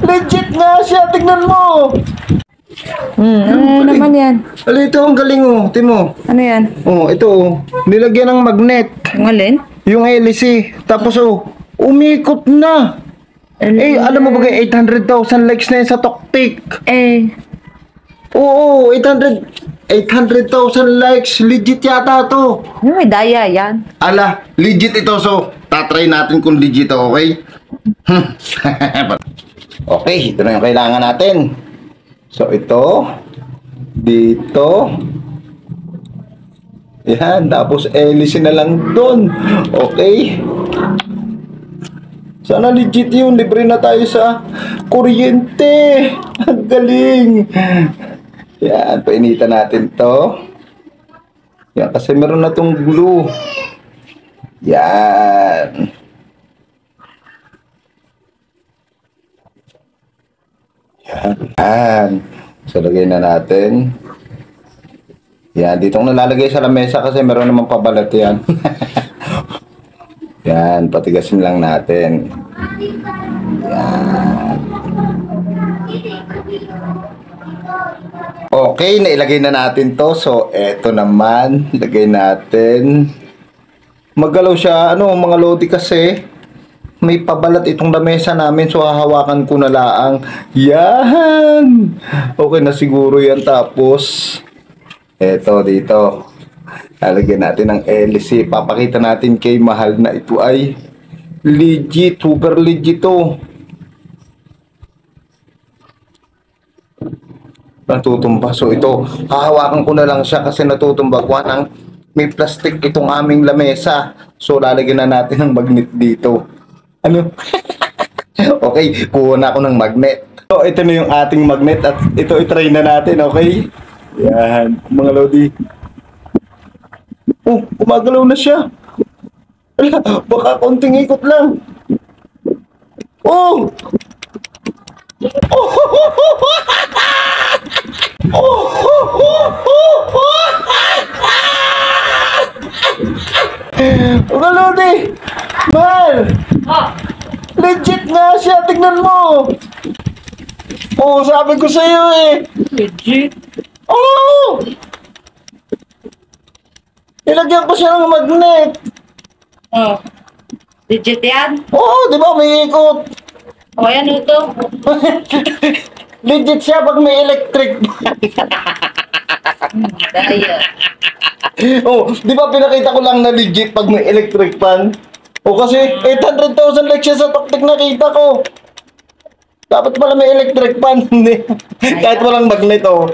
Legit nga siya, tignan mo. Ano naman yan? Ito, ang galing oh, Timo. Ano yan? Oh, ito oh, nilagyan ng magnet. Yung alin? Yung hélice. Tapos oh, umikot na. Eh, alam mo ba kay 800,000 likes na yan sa TokTik? Oo, 800,000 likes. Legit yata to. May daya yan. Ala, legit ito. So, tatry natin kung legit to, okay? Okay, ito na yung kailangan natin. So, ito. Dito. Yan, tapos hélice na lang doon. Okay. Sana legit yun. Libre na tayo sa kuryente. Ang galing. Yan, painitan natin to. Yan, kasi meron na tong glue. Yan. Yan. So, lagay na natin. Yan, dito ko nalalagay sa lamesa kasi meron namang pabalat yan. Yan, patigasin lang natin. Yan. Okay, nailagay na natin to. So, eto naman. Lagay natin. Magalaw siya, mga lodi kasi. May pabalat itong lamesa namin. So, hahawakan ko na laang. Yan! Okay na siguro yan. Tapos, eto dito. Lalagyan natin ng hélice. Papakita natin kay Mahal na ito ay legit. Super legit to. Natutumba. So ito, hahawakan ko na lang siya kasi natutumba ko ng may plastic itong aming lamesa. So lalagyan na natin ng magnet dito. Ano? Okay, kuha na ako ng magnet. So ito na yung ating magnet at ito i-try na natin, okay? Yan, mga lodi. Oh, gumagalaw na siya. Baka konting ikot lang. Oh! Oh! Mga lodi! Mahal! Legit nga siya, tignan mo! Oo, sabi ko sa'yo eh! Legit? Oo! Nilagyan ko siya ng magnet! Legit yan? Oo, di ba may ikot? O, yan ito. Legit siya pag may electric. Daya. Oh, di ba pinakita ko lang na legit pag may electric fan? O kasi 800,000 likes siya sa TokTik nakita ko. Dapat pala may electric fan. Kahit walang magnet, oh.